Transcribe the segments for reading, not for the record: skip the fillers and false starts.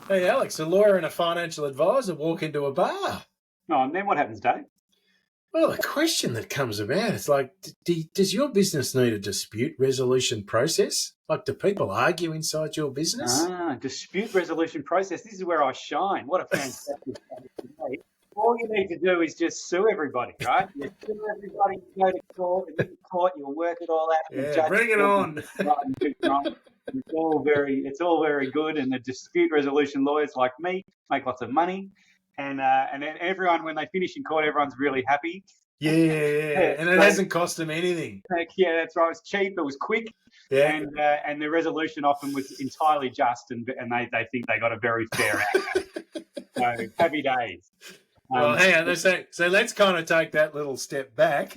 Hey, Alex, a lawyer and a financial advisor walk into a bar. Oh, and then what happens, Dave? Well, the question that comes about is like, does your business need a dispute resolution process? Like, do people argue inside your business? Dispute resolution process. This is where I shine. What a fantastic topic today. All you need to do is just sue everybody, right? You sue everybody, you go to court, and in court, you'll work it all out. The Yeah, judge bring it on. It's all very good. And the dispute resolution lawyers like me make lots of money. And then everyone, when they finish in court, everyone's really happy. Yeah, and it hasn't cost them anything. Yeah, that's right. It was cheap. It was quick. Yeah. And the resolution often was entirely just, and they think they got a very fair outcome. So happy days. Well, hang on. So let's kind of take that little step back.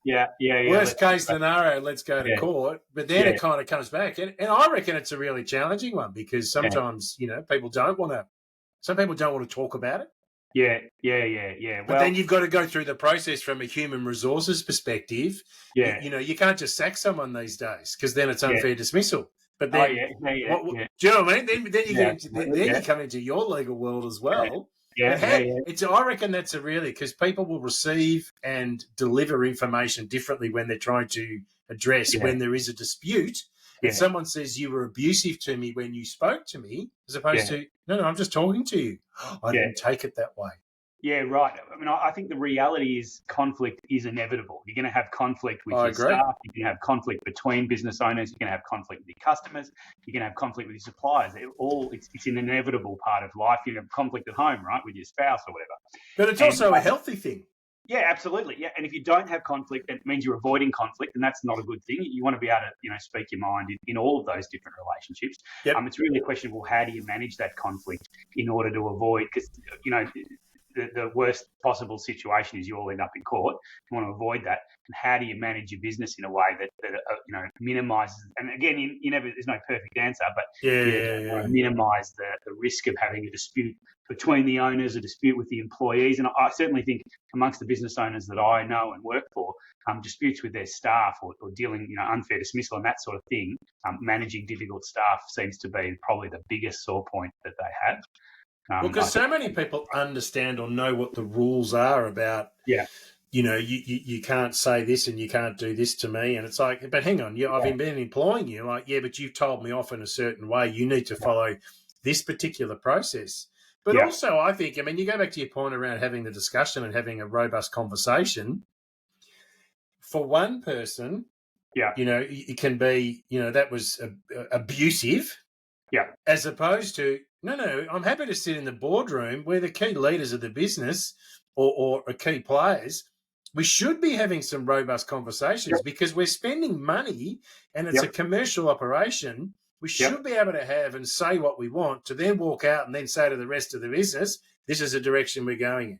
Yeah. Worst case scenario, let's go to court. But then it kind of comes back. And I reckon it's a really challenging one because sometimes, people don't want to talk about it. Yeah. But then you've got to go through the process from a human resources perspective. Yeah. You can't just sack someone these days because then it's unfair dismissal. But then, do you know what I mean? Then you come into your legal world as well. I reckon that's because people will receive and deliver information differently when they're trying to address when there is a dispute. And someone says you were abusive to me when you spoke to me, as opposed to, no, I'm just talking to you. I didn't take it that way. Yeah, right. I mean, I think the reality is conflict is inevitable. You're going to have conflict with your staff. You're going to have conflict between business owners. You're going to have conflict with your customers. You're going to have conflict with your suppliers. It's an inevitable part of life. You have conflict at home, right, with your spouse or whatever. But it's also a healthy thing. Yeah, absolutely. Yeah, and if you don't have conflict, it means you're avoiding conflict, and that's not a good thing. You want to be able to, speak your mind in all of those different relationships. Yep. It's really a question of, well, how do you manage that conflict in order to avoid? Because the worst possible situation is you all end up in court. You want to avoid that, and how do you manage your business in a way that minimises? And again, there's no perfect answer, but minimise the risk of having a dispute between the owners, a dispute with the employees. And I certainly think amongst the business owners that I know and work for, disputes with their staff or dealing, unfair dismissal and that sort of thing, managing difficult staff seems to be probably the biggest sore point that they have. Because so many people understand or know what the rules are about. Yeah. You can't say this and you can't do this to me. And it's like, but hang on, I've been employing you. Like, but you've told me off in a certain way. You need to follow this particular process. But also, I think, you go back to your point around having the discussion and having a robust conversation. For one person, it can be, that was abusive. Yeah. As opposed to, no, I'm happy to sit in the boardroom where the key leaders of the business or key players, we should be having some robust conversations because we're spending money and it's a commercial operation. We should be able to have and say what we want to then walk out and then say to the rest of the business, this is the direction we're going in.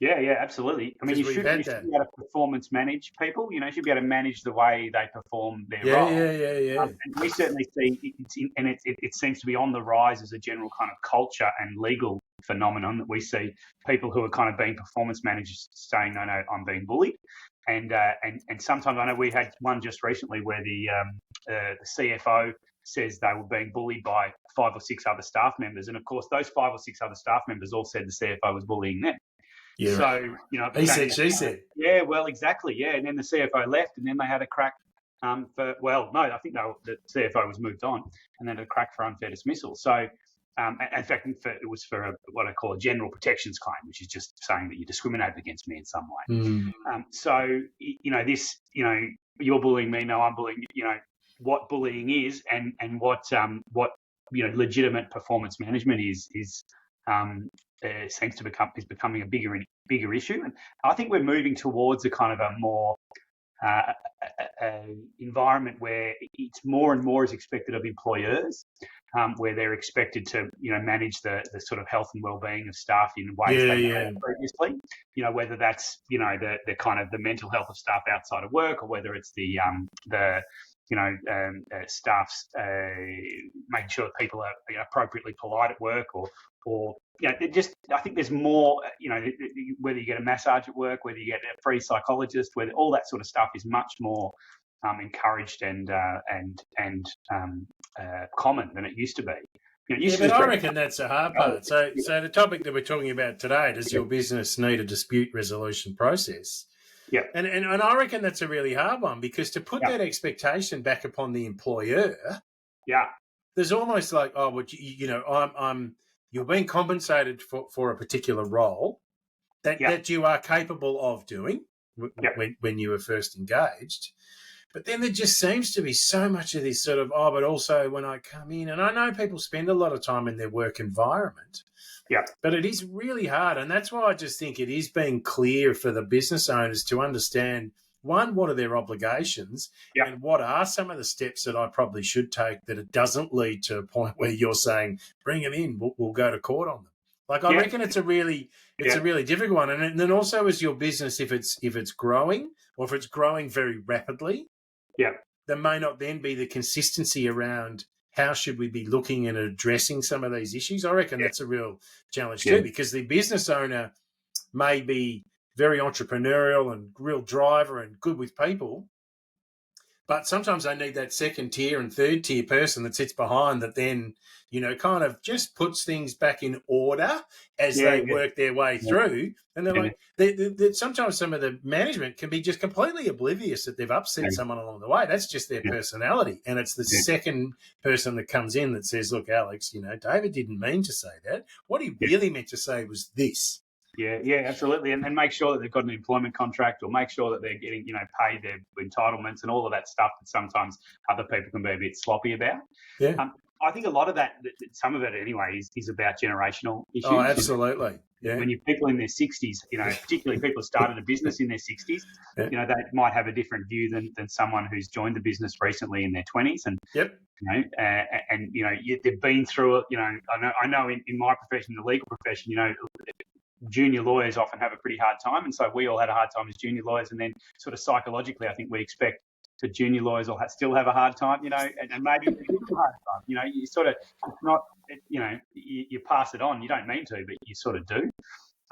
Yeah, absolutely. You should be able to performance manage people. You should be able to manage the way they perform their role. Yeah. And we certainly see it seems to be on the rise as a general kind of culture and legal phenomenon that we see people who are kind of being performance managers saying, no, I'm being bullied. And sometimes I know we had one just recently where the CFO says they were being bullied by 5 or 6 other staff members. And of course, those 5 or 6 other staff members all said the CFO was bullying them. Yeah. So, he said, she said. Yeah, well, exactly. Yeah. And then the CFO left and then they had a crack I think the CFO was moved on and then a crack for unfair dismissal. So, in fact, it was for what I call a general protections claim, which is just saying that you discriminated against me in some way. So, you're bullying me. No, I'm bullying you. What bullying is and what legitimate performance management is seems to becoming a bigger issue. And I think we're moving towards a kind of a more environment where it's more and more is expected of employers, where they're expected to manage the sort of health and well-being of staff in ways they hadn't previously. Whether that's the kind of the mental health of staff outside of work, or whether it's the staff's making sure that people are appropriately polite at work, or I think there's more, whether you get a massage at work, whether you get a free psychologist, whether all that sort of stuff is much more encouraged and common than it used to be. But I reckon that's a hard part. So the topic that we're talking about today, does your business need a dispute resolution process? Yeah. And I reckon that's a really hard one, because to put that expectation back upon the employer, there's almost like, oh, well, you're being compensated for a particular role that you are capable of doing when you were first engaged. But then there just seems to be so much of this sort of, but also when I come in, and I know people spend a lot of time in their work environment, but it is really hard. And that's why I just think it is being clear for the business owners to understand, one, what are their obligations, and what are some of the steps that I probably should take that it doesn't lead to a point where you're saying, bring them in, we'll go to court on them. Like, I reckon it's a really difficult one. And then also, as your business, if it's growing, or if it's growing very rapidly, there may not then be the consistency around how should we be looking and addressing some of these issues. I reckon that's a real challenge too, because the business owner may be very entrepreneurial and real driver and good with people, but sometimes they need that second tier and third tier person that sits behind that then, kind of just puts things back in order as they work their way through. And they're like, sometimes some of the management can be just completely oblivious that they've upset someone along the way. That's just their personality. And it's the second person that comes in that says, look, Alex, David didn't mean to say that. What he really meant to say was this. Yeah, absolutely. And make sure that they've got an employment contract, or make sure that they're getting, paid their entitlements and all of that stuff that sometimes other people can be a bit sloppy about. Yeah. I think a lot of that, some of it anyway, is about generational issues. Oh, absolutely. Yeah. When you're people in their 60s, particularly people who started a business in their 60s, they might have a different view than someone who's joined the business recently in their 20s. And, they've been through it. I know in my profession, the legal profession, junior lawyers often have a pretty hard time. And so we all had a hard time as junior lawyers. And then sort of psychologically, I think we expect the junior lawyers will still have a hard time, and maybe a hard time. You sort of, it's not, you pass it on. You don't mean to, but you sort of do.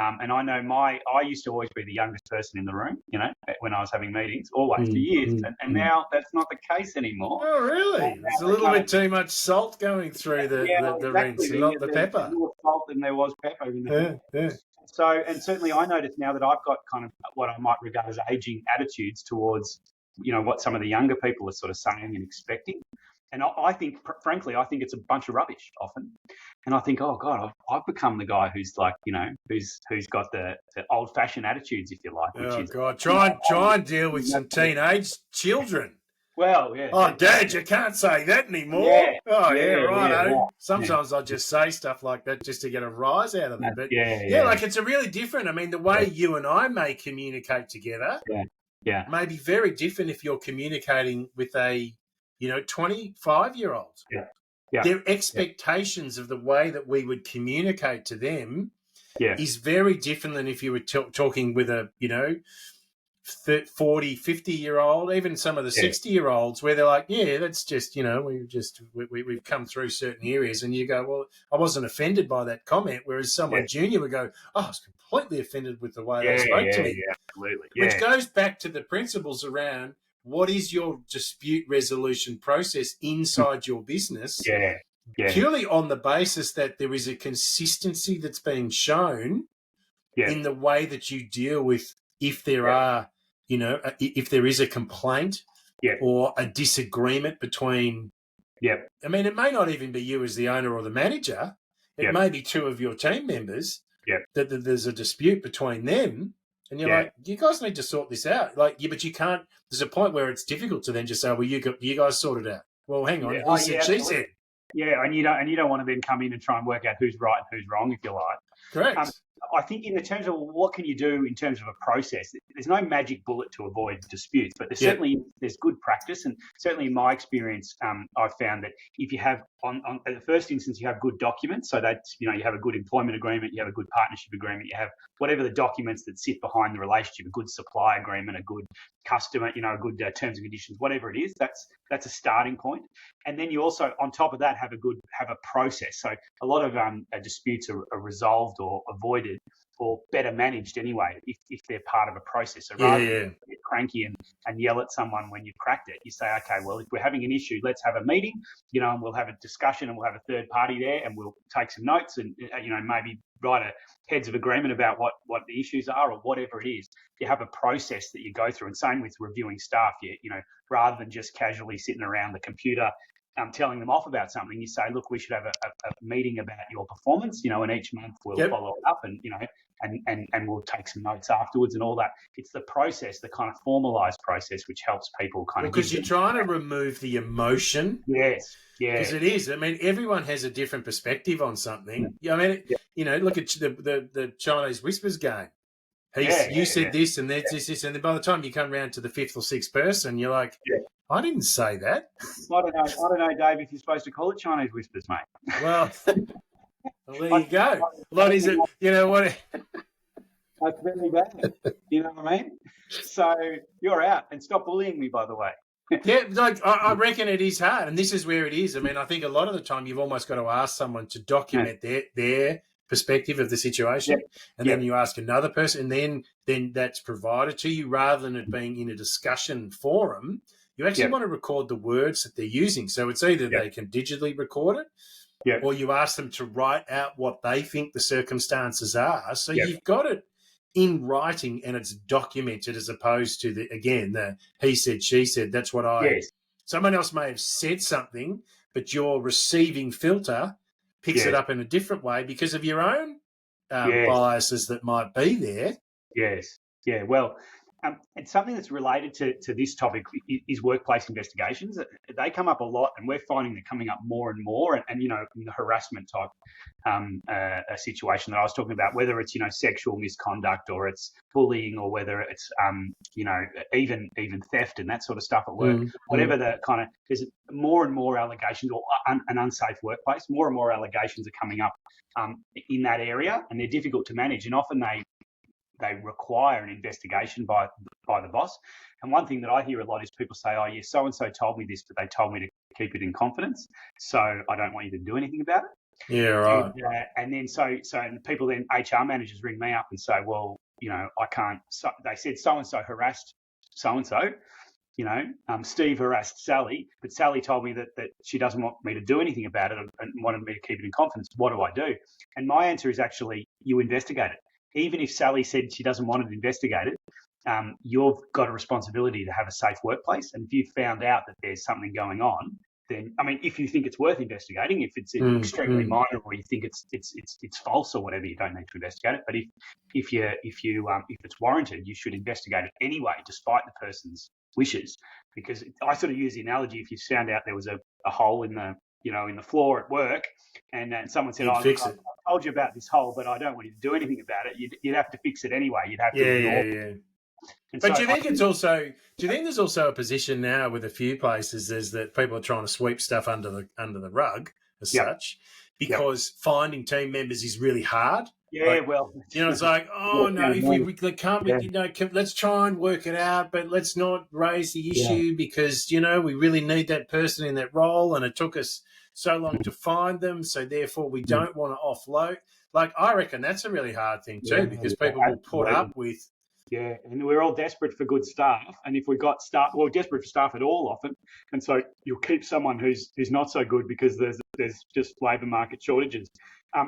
And I know I used to always be the youngest person in the room, when I was having meetings, always for years. And now that's not the case anymore. Oh, really? It's a little bit too much salt going through the rinse, not the pepper. There's more salt than there was pepper in the So, and certainly I notice now that I've got kind of what I might regard as aging attitudes towards, what some of the younger people are sort of saying and expecting. And I think, frankly, it's a bunch of rubbish often. And I think, oh God, I've become the guy who's like, who's got the old-fashioned attitudes, if you like. God, try and deal with some teenage children. Well, yeah. Oh, Dad, you can't say that anymore. Yeah. Oh, yeah, right. Sometimes I just say stuff like that just to get a rise out of them. But like, it's a really different. I mean, the way you and I may communicate together may be very different if you're communicating with a 25-year-old. Their expectations of the way that we would communicate to them is very different than if you were talking with a 40, 50-year-old, even some of the 60-year-olds, where they're like, that's just, we've come through certain areas, and you go, well, I wasn't offended by that comment, whereas someone junior would go, I was completely offended with the way they spoke to me. Yeah, absolutely. Which goes back to the principles around what is your dispute resolution process inside your business, purely on the basis that there is a consistency that's being shown in the way that you deal with if there are, if there is a complaint or a disagreement between, I mean, it may not even be you as the owner or the manager. It may be two of your team members that there's a dispute between them. And you're like, you guys need to sort this out. Like, but you can't. There's a point where it's difficult to then just say, well, you guys sort it out. Well, hang on, he said, she said. Yeah, and you don't want to then come in and try and work out who's right and who's wrong, if you like. Correct. I think in the terms of what can you do in terms of a process, there's no magic bullet to avoid disputes, but there's good practice. And certainly in my experience, I've found that if you have, on the first instance, you have good documents, so that, you have a good employment agreement, you have a good partnership agreement, you have whatever the documents that sit behind the relationship, a good supply agreement, a good customer, a good terms and conditions, whatever it is, that's a starting point. And then you also, on top of that, have a process. So a lot of disputes are resolved or avoided or better managed anyway if they're part of a process. So rather than get cranky and and yell at someone when you've cracked it. You say, okay, well, if we're having an issue, let's have a meeting, and we'll have a discussion, and we'll have a third party there, and we'll take some notes, and maybe write a heads of agreement about what the issues are or whatever it is. You have a process that you go through, and same with reviewing staff. Rather than just casually sitting around the computer telling them off about something, you say, look, we should have a meeting about your performance, and each month we'll follow it up, and we'll take some notes afterwards and all that. It's the process, the kind of formalised process, which helps people because you're trying to remove the emotion. Yes, yeah. Because it is. I mean, everyone has a different perspective on something. I mean, look at the Chinese Whispers game. You said this and this, and then by the time you come around to the fifth or sixth person, you're like, I didn't say that. I don't know, Dave, if you're supposed to call it Chinese Whispers, mate. Well, there you go. Lonnie's, what? That's really bad. You know what I mean? So you're out, and stop bullying me, by the way. Yeah, like I reckon it is hard, and this is where it is. I mean, I think a lot of the time you've almost got to ask someone to document their perspective of the situation, and then you ask another person, and then that's provided to you rather than it being in a discussion forum. You actually want to record the words that they're using. So it's either they can digitally record it or you ask them to write out what they think the circumstances are. So you've got it in writing and it's documented as opposed to the he said, she said. That's what someone else may have said something, but your receiving filter picks it up in a different way because of your own biases that might be there. Yes. Yeah. Well, and something that's related to this topic is workplace investigations. They come up a lot, and we're finding they're coming up more and more. And in the harassment type a situation that I was talking about, whether it's sexual misconduct or it's bullying or whether it's even theft and that sort of stuff at work, whatever the kind of, there's more and more allegations or an unsafe workplace. More and more allegations are coming up in that area, and they're difficult to manage, and often they require an investigation by the boss. And one thing that I hear a lot is people say, oh, yeah, so-and-so told me this, but they told me to keep it in confidence, so I don't want you to do anything about it. Yeah, right. And then and people then, HR managers ring me up and say, well, I can't, they said so-and-so harassed so-and-so, Steve harassed Sally, but Sally told me that she doesn't want me to do anything about it and wanted me to keep it in confidence. What do I do? And my answer is actually, you investigate it. Even if Sally said she doesn't want it investigated, you've got a responsibility to have a safe workplace. And if you've found out that there's something going on, then, I mean, if you think it's worth investigating, if it's extremely minor or you think it's false or whatever, you don't need to investigate it. But if it's warranted, you should investigate it anyway, despite the person's wishes. Because I sort of use the analogy: if you found out there was a hole in the in the floor at work, and someone said, I told you about this hole, but I don't want you to do anything about it, you'd have to fix it anyway. You'd have to ignore it. But do you think there's also a position now with a few places is that people are trying to sweep stuff under the rug as such, because finding team members is really hard? Yeah, well, it's like, oh no, if we can't, let's try and work it out, but let's not raise the issue because we really need that person in that role, and it took us so long to find them, so therefore we don't want to offload. Like, I reckon that's a really hard thing too, because people will put up with. Yeah, and we're all desperate for good staff, and if we've got staff, we're desperate for staff at all often, and so you'll keep someone who's not so good because there's just labour market shortages.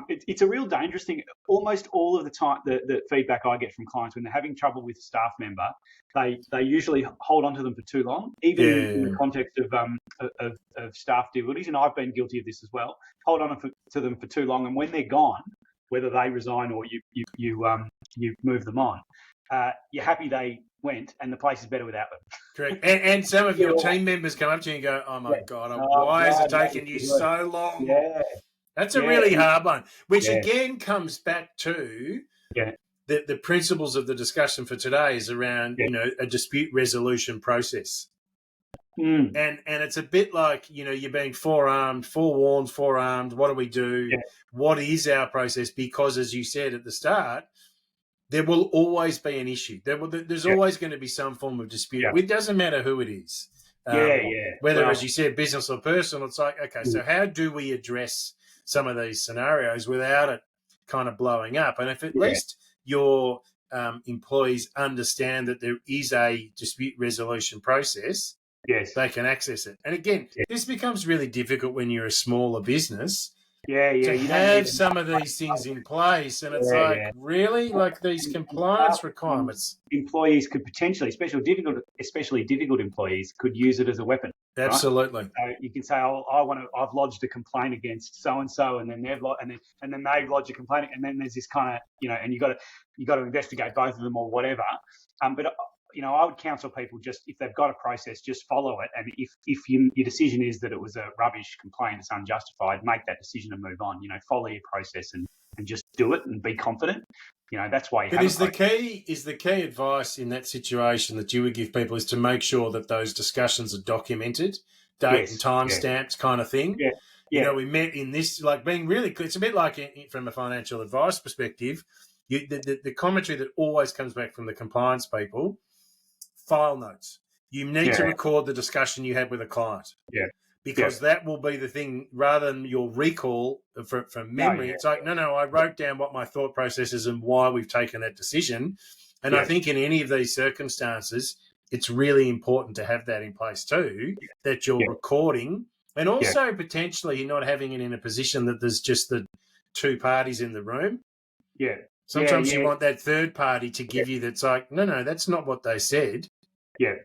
It's a real dangerous thing. Almost all of the time, the feedback I get from clients when they're having trouble with a staff member, they usually hold on to them for too long, even in the context of staff difficulties. And I've been guilty of this as well. Hold on to them for too long, and when they're gone, whether they resign or you move them on, you're happy they went, and the place is better without them. Correct. And some of your team members come up to you and go, "Oh my God, why is it taking you so long?" Yeah. That's a really hard one, which again comes back to the principles of the discussion for today is around, a dispute resolution process. And it's a bit like, you're being forewarned, what do we do? Yeah. What is our process? Because as you said at the start, there will always be an issue. There's always going to be some form of dispute. Yeah. It doesn't matter who it is. Whether, as you said, business or personal, it's like, okay, so how do we address some of these scenarios without it kind of blowing up? And if at least you're employees understand that there is a dispute resolution process, yes, they can access it. And again, this becomes really difficult when you're a smaller business. To have some of these things in place, and it's really, like these compliance requirements. Employees could potentially, especially difficult employees, could use it as a weapon. Absolutely. Right? So you can say, I've lodged a complaint against so and so, and then they've lodged a complaint, and then there's this kind of, and you got to investigate both of them or whatever. But I would counsel people, just if they've got a process, just follow it. And if your decision is that it was a rubbish complaint, it's unjustified, make that decision and move on. Follow your process and just do it and be confident. That's why. But is the key advice in that situation that you would give people is to make sure that those discussions are documented, date and time stamps, kind of thing. Yeah. We met in this, like being really clear. It's a bit like from a financial advice perspective. The commentary that always comes back from the compliance people. File notes. You need to record the discussion you had with a client. Yeah. Because that will be the thing, rather than your recall from memory. It's like, no, I wrote down what my thought process is and why we've taken that decision. And I think in any of these circumstances, it's really important to have that in place too, that you're recording. And also potentially you're not having it in a position that there's just the two parties in the room. Yeah. Sometimes you want that third party to give you that's like, no, that's not what they said. Yeah.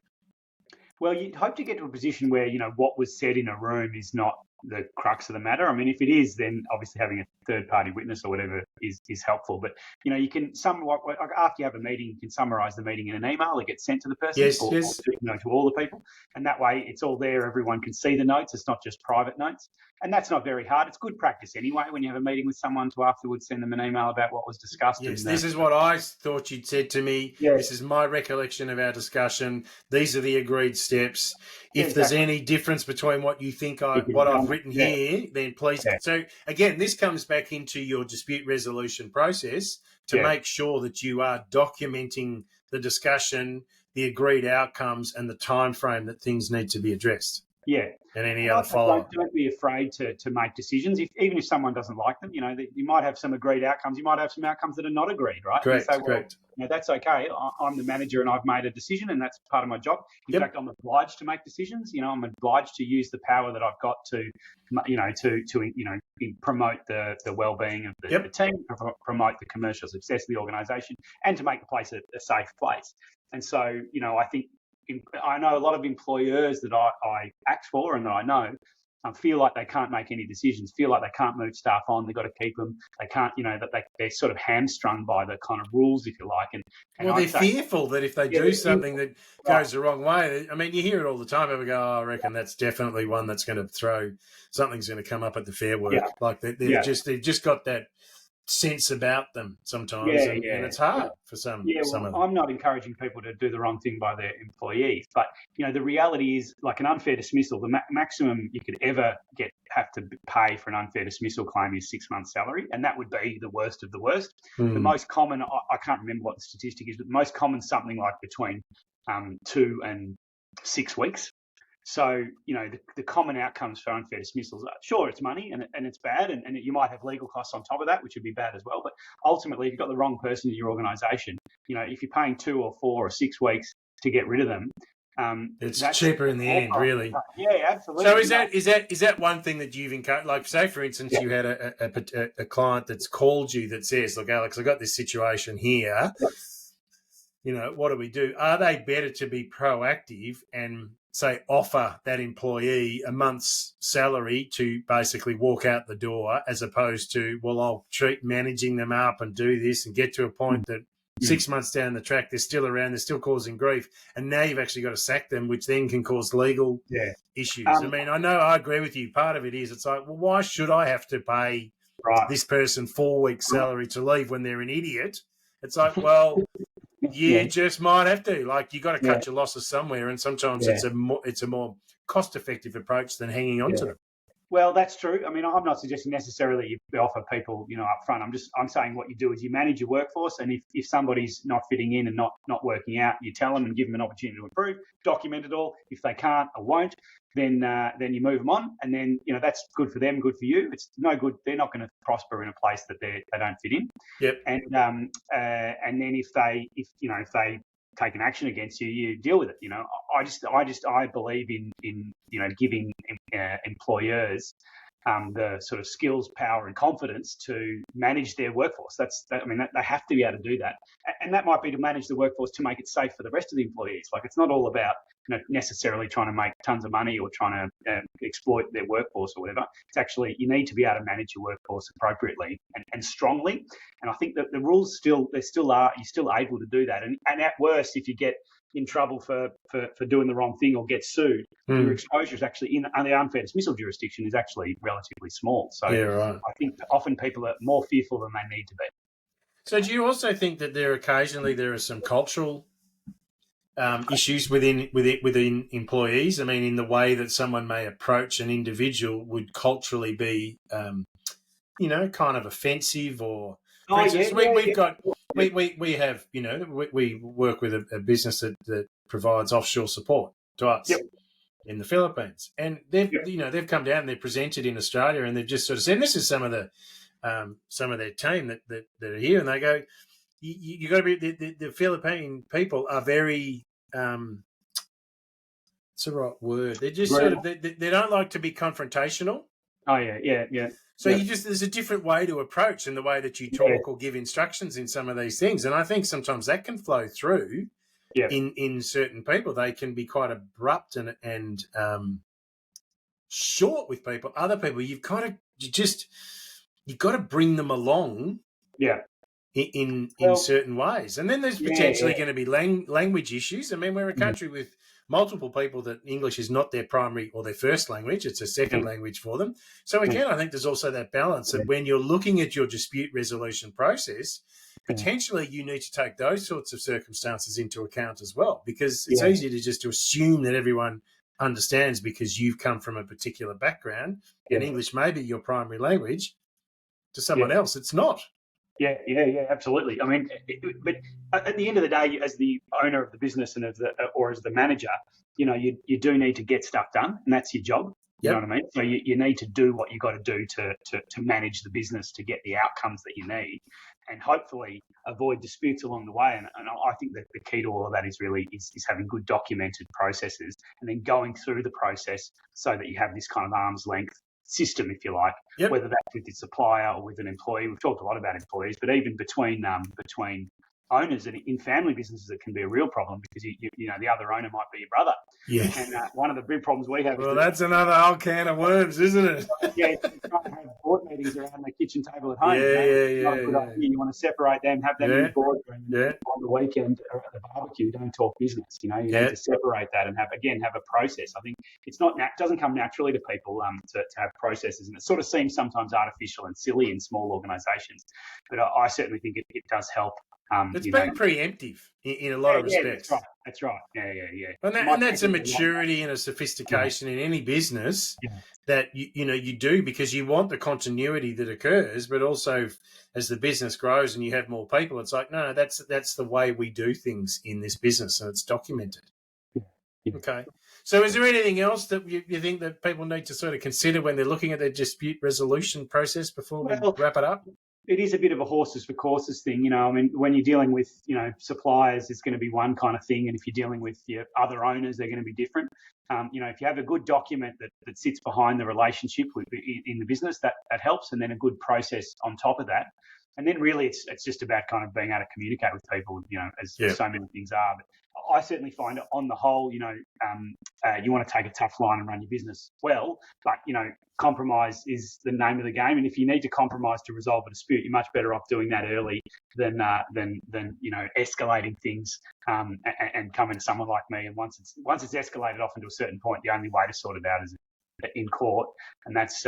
Well, you'd hope to get to a position where, what was said in a room is not the crux of the matter. I mean, if it is, then obviously having a third-party witness or whatever is helpful. But, you can after you have a meeting, you can summarise the meeting in an email that gets sent to the person or to all the people. And that way it's all there. Everyone can see the notes. It's not just private notes. And that's not very hard. It's good practice anyway when you have a meeting with someone to afterwards send them an email about what was discussed. Yes, this is what I thought you'd said to me. Yes. This is my recollection of our discussion. These are the agreed steps. If there's any difference between what you think what I've written here, then please. Yeah. So again, this comes back into your dispute resolution process to make sure that you are documenting the discussion, the agreed outcomes, and the time frame that things need to be addressed. Yeah. And any other follow-up. Don't be afraid to make decisions. Even if someone doesn't like them, you might have some agreed outcomes. You might have some outcomes that are not agreed, right? Correct. That's okay. I'm the manager and I've made a decision and that's part of my job. In fact, I'm obliged to make decisions. I'm obliged to use the power that I've got to promote the well-being of the team, promote the commercial success of the organisation, and to make the place a safe place. And so, I think I know a lot of employers that I act for and that I know feel like they can't make any decisions, feel like they can't move staff on, they've got to keep them, they can't, that they're sort of hamstrung by the kind of rules, if you like. And they're fearful that if they do something that goes the wrong way, I mean, you hear it all the time, people go, I reckon that's definitely one that's going to something's going to come up at the Fair Work. Yeah. Like they've just got that sense about them sometimes, and it's hard for some of them. I'm not encouraging people to do the wrong thing by their employees, but the reality is, like an unfair dismissal, the maximum you could ever have to pay for an unfair dismissal claim is 6 months' salary, and that would be the worst of the worst. The most common, I can't remember what the statistic is, but the most common something like between 2 and 6 weeks. So, the common outcomes for unfair dismissals are, sure, it's money and it's bad, and you might have legal costs on top of that, which would be bad as well. But ultimately, if you've got the wrong person in your organisation, if you're paying 2 or 4 or 6 weeks to get rid of them, it's cheaper in the end, really. Yeah, absolutely. So is that one thing that you've encouraged? Like, say, for instance, you had a client that's called you that says, look, Alex, I've got this situation here. What do we do? Are they better to be proactive and say offer that employee a month's salary to basically walk out the door, as opposed to, well, I'll treat managing them up and do this and get to a point that 6 months down the track, they're still around, they're still causing grief, and now you've actually got to sack them, which then can cause legal issues. I mean, I agree with you. Part of it is, it's like, well, why should I have to pay this person 4 weeks' salary to leave when they're an idiot? It's like, well, you just might have to. Like, you got to cut your losses somewhere, and sometimes it's a more cost-effective approach than hanging on to them. Well, that's true. I mean, I'm not suggesting necessarily you offer people, up front. I'm saying what you do is you manage your workforce, and if somebody's not fitting in and not working out, you tell them and give them an opportunity to improve, document it all. If they can't or won't, then you move them on, and then that's good for them, good for you. It's no good. They're not going to prosper in a place that they don't fit in. Yep. And then if they take an action against you, you deal with it. I believe in giving employers the sort of skills, power, and confidence to manage their workforce. They have to be able to do that, and that might be to manage the workforce to make it safe for the rest of the employees. Like, it's not all about necessarily trying to make tons of money or trying to exploit their workforce or whatever. It's actually, you need to be able to manage your workforce appropriately and strongly. And I think that the rules you're still able to do that. And at worst, if you get in trouble for doing the wrong thing or get sued, your exposure is actually in the unfair dismissal jurisdiction is actually relatively small. So yeah, right. I think often people are more fearful than they need to be. So do you also think that there are some cultural issues within employees? I mean, in the way that someone may approach an individual would culturally be, kind of offensive, or for instance, we have, we work with a business that provides offshore support to us. Yep. In the Philippines, and they've come down and they're presented in Australia, and they've just sort of said, and this is some of their team that are here, and they go, you got to be the Philippine people are very what's the right word? They're just sort of they don't like to be confrontational. Oh yeah. So there's a different way to approach in the way that you talk or give instructions in some of these things, and I think sometimes that can flow through. Yeah. In certain people, they can be quite abrupt and short with people. Other people, you've got to bring them along. Yeah. In certain ways, and then there's potentially going to be language issues. I mean, we're a country with multiple people that English is not their primary or their first language; it's a second language for them. So again, I think there's also that balance that when you're looking at your dispute resolution process, potentially you need to take those sorts of circumstances into account as well, because it's easy to assume that everyone understands because you've come from a particular background and English may be your primary language. To someone else, it's not. Yeah, absolutely. I mean, but at the end of the day, as the owner of the business and or as the manager, you do need to get stuff done, and that's your job. You know what I mean? So you need to do what you got to do to manage the business to get the outcomes that you need, and hopefully avoid disputes along the way. And I think that the key to all of that is really having good documented processes, and then going through the process so that you have this kind of arm's length system, if you like, whether that's with the supplier or with an employee. We've talked a lot about employees, but even between owners, and in family businesses, it can be a real problem because the other owner might be your brother. Yeah. And one of the big problems we have. Well, that's another whole can of worms, isn't it? Yeah, you try to have board meetings around the kitchen table at home. Not a good idea. You want to separate them, have them in the boardroom. On the weekend or at the barbecue, don't talk business. You need to separate that and have a process. I think doesn't come naturally to people to have processes, and it sort of seems sometimes artificial and silly in small organisations. But I certainly think it does help. It's been preemptive in a lot of respects. That's right. Yeah. And that's a maturity and a sophistication in any business that you do, because you want the continuity that occurs, but also as the business grows and you have more people, it's like, no, that's the way we do things in this business, and it's documented. Yeah. Okay. So is there anything else that you think that people need to sort of consider when they're looking at their dispute resolution process before we wrap it up? It is a bit of a horses for courses thing, I mean, when you're dealing with, suppliers, it's going to be one kind of thing, and if you're dealing with your other owners, they're going to be different. If you have a good document that sits behind the relationship in the business, that helps, and then a good process on top of that. And then really it's just about kind of being able to communicate with people, as so many things are. But I certainly find on the whole, you want to take a tough line and run your business well, but, compromise is the name of the game. And if you need to compromise to resolve a dispute, you're much better off doing that early than escalating things and coming to someone like me. And once it's escalated off into a certain point, the only way to sort it out is in court. And that's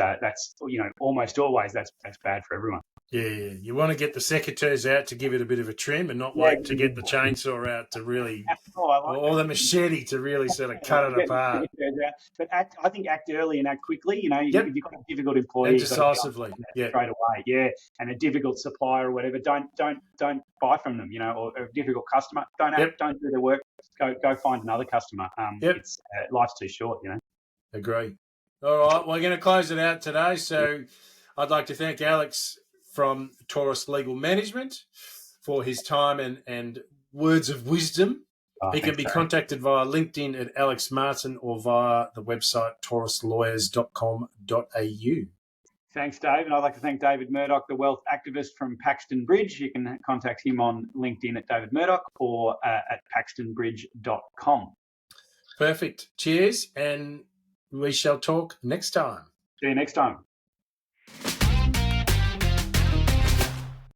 almost always that's bad for everyone. Yeah, you want to get the secateurs out to give it a bit of a trim and not wait to get the chainsaw out to really, or the machete to really sort of cut it apart. But I think act early and act quickly. If you've got a difficult employee, and decisively, straight away, and a difficult supplier or whatever, don't buy from them. Or a difficult customer, don't do their work. Go find another customer. It's life's too short. Agree. All right, we're going to close it out today. So I'd like to thank Alex from Taurus Legal Management for his time and words of wisdom. He can be contacted via LinkedIn at Alex Martin or via the website tauruslawyers.com.au. Thanks, Dave. And I'd like to thank David Murdoch, the wealth activist from Paxton Bridge. You can contact him on LinkedIn at David Murdoch or at paxtonbridge.com. Perfect. Cheers, and we shall talk next time. See you next time.